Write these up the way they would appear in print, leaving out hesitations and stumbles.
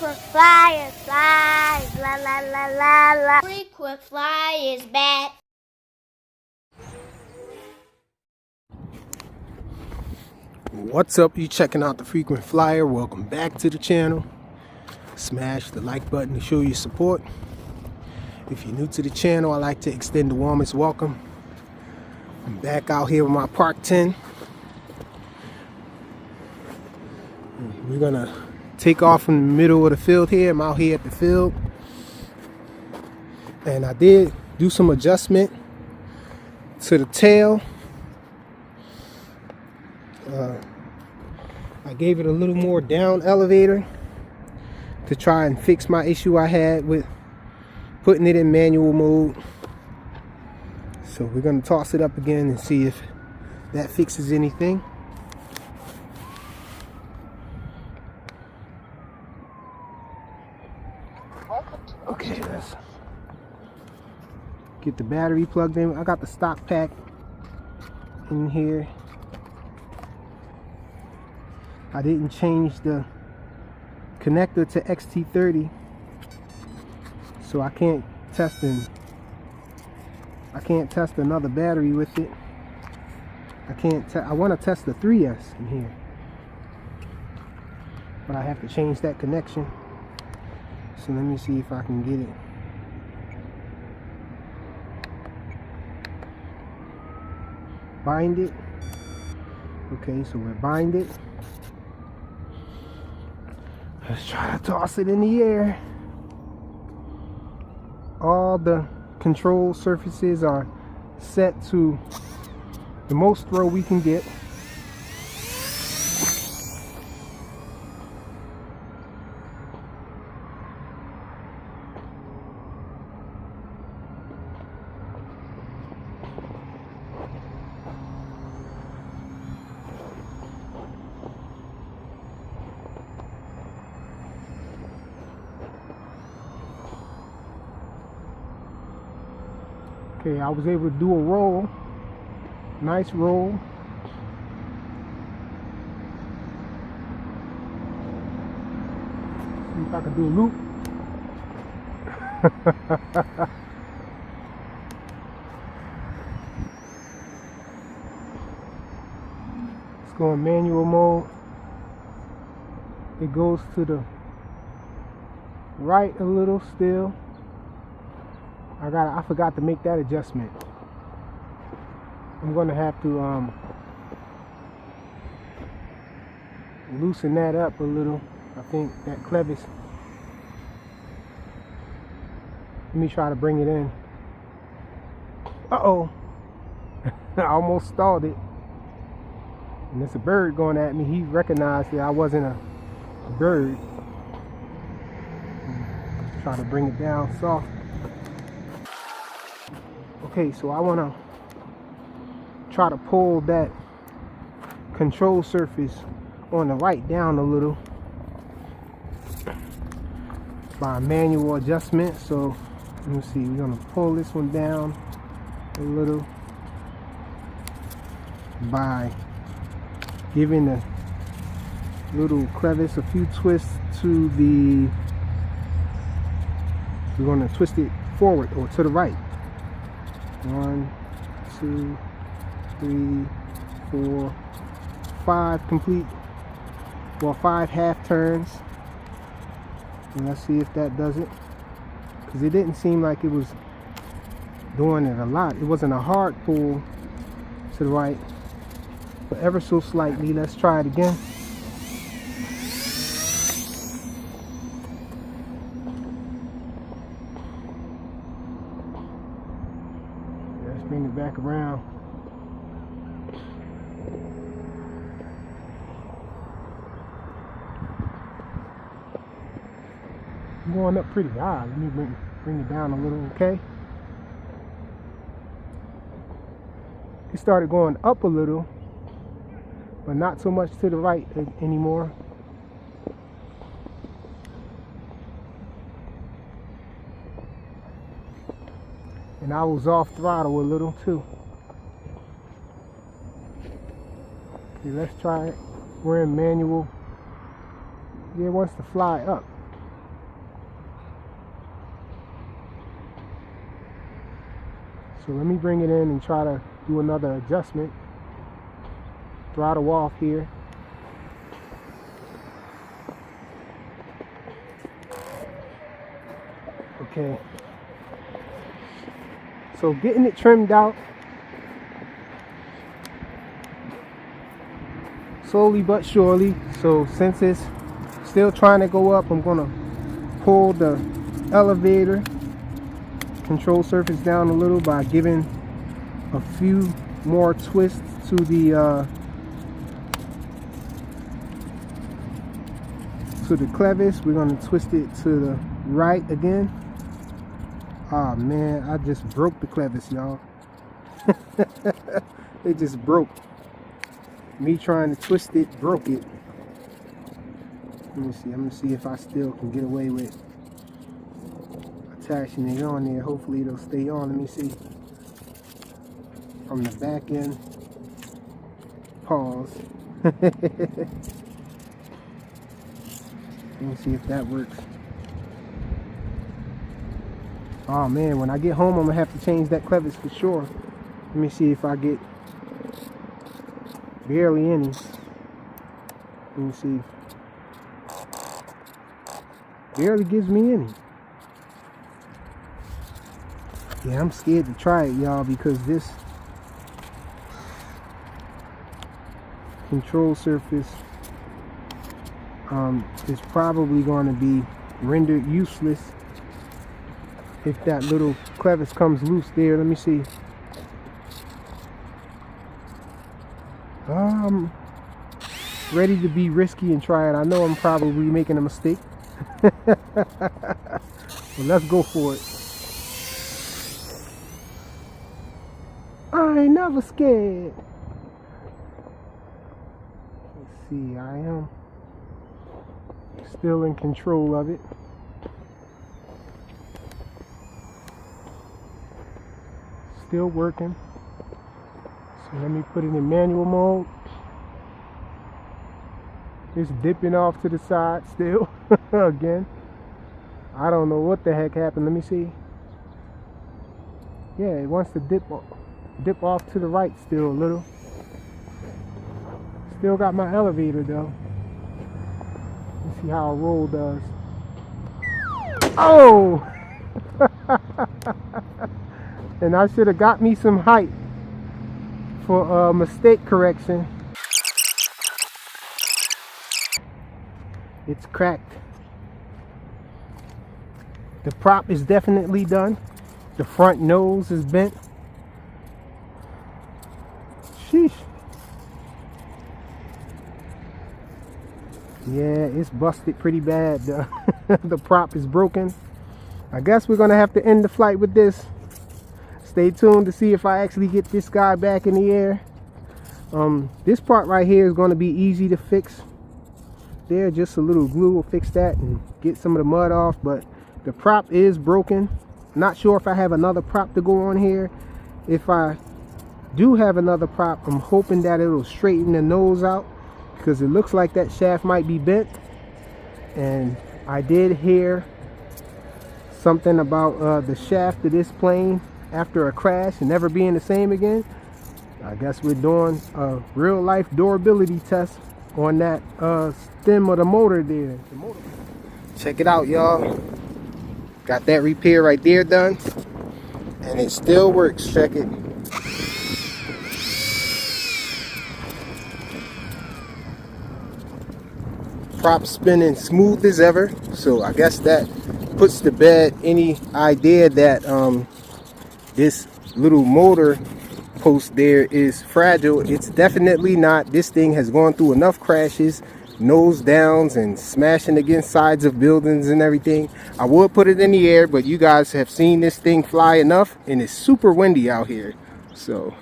Frequent flyer, fly, la la la la la. Frequent flyer is back. What's up? You checking out the Frequent Flyer? Welcome back to the channel. Smash the like button to show your support. If you're new to the channel, I'd like to extend the warmest welcome. I'm back out here with my ParkTen. We're gonna take off from the middle of the field here. I'm out here at the field, and I did do some adjustment to the tail. I gave it a little more down elevator to try and fix my issue I had with putting it in manual mode. So we're going to toss it up again and see if that fixes anything. Okay, let's get the battery plugged in. I got the stock pack in here. I didn't change the connector to XT30, so I can't test another battery with it. I want to test the 3S in here, but I have to change that connection. So let me see if I can get it. Bind it. Okay, so we're bind it. Let's try to toss it in the air. All the control surfaces are set to the most throw we can get. Okay, I was able to do a roll, nice roll. See if I can do a loop. Let's go in manual mode. It goes to the right a little still. I forgot to make that adjustment. I'm gonna have to loosen that up a little. I think that clevis. Let me try to bring it in. Uh-oh. I almost stalled it. And there's a bird going at me. He recognized that I wasn't a bird. Try to bring it down soft. Okay, so I want to try to pull that control surface on the right down a little by manual adjustment. So let me see, we're going to pull this one down a little by giving the little clevis a few twists to the, we're going to twist it forward or to the right. 1, 2, 3, 4, 5 complete, well, 5 half turns. And let's see if that does it, because it didn't seem like it was doing it a lot. It wasn't a hard pull to the right, but ever so slightly. Let's try it again. Bring it back around. I'm going up pretty high. Let me bring it down a little, okay? It started going up a little, but not so much to the right anymore. And I was off throttle a little too. Okay, let's try it. We're in manual. Yeah, it wants to fly up. So let me bring it in and try to do another adjustment. Throttle off here. Okay. So getting it trimmed out. Slowly but surely. So since it's still trying to go up, I'm gonna pull the elevator control surface down a little by giving a few more twists to the clevis. We're gonna twist it to the right again. Oh man, I just broke the clevis, y'all. It just broke. Me trying to twist it broke it. Let me see. I'm gonna see if I still can get away with attaching it on there. Hopefully it'll stay on. Let me see. From the back end. Pause. Let me see if that works. Oh man, when I get home I'm gonna have to change that clevis for sure. Let me see if I get barely any. Let me see. Barely gives me any. Yeah, I'm scared to try it, y'all, because this control surface is probably going to be rendered useless if that little clevis comes loose there. Let me see. Ready to be risky and try it. I know I'm probably making a mistake. But let's go for it. I ain't never scared. Let's see, I am still in control of it. Still working. So let me put it in manual mode. It's dipping off to the side still. Again. I don't know what the heck happened. Let me see. Yeah, it wants to dip off to the right still a little. Still got my elevator though. Let's see how a roll does. Oh! And I should have got me some height for mistake correction. It's cracked. The prop is definitely done. The front nose is bent. Sheesh. Yeah, it's busted pretty bad. The prop is broken. I guess we're gonna have to end the flight with this. Stay tuned to see if I actually get this guy back in the air. This part right here is going to be easy to fix. There, just a little glue will fix that and get some of the mud off. But the prop is broken. Not sure if I have another prop to go on here. If I do have another prop, I'm hoping that it'll straighten the nose out, because it looks like that shaft might be bent. And I did hear something about the shaft of this plane after a crash and never being the same again. I guess we're doing a real life durability test on that stem of the motor there. Check it out, y'all. Got that repair right there done, and it still works. Check it. Prop spinning smooth as ever. So I guess that puts to bed any idea that this little motor post there is fragile. It's definitely not. This thing has gone through enough crashes, nose downs, and smashing against sides of buildings and everything. I would put it in the air, but you guys have seen this thing fly enough, and it's super windy out here. So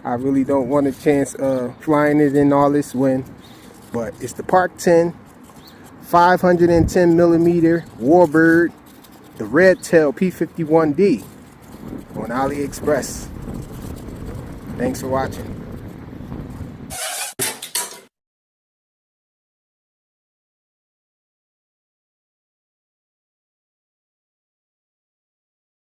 I really don't want a chance of flying it in all this wind. But it's the ParkTen 510mm Warbird, the red tail P51D on AliExpress. Thanks for watching.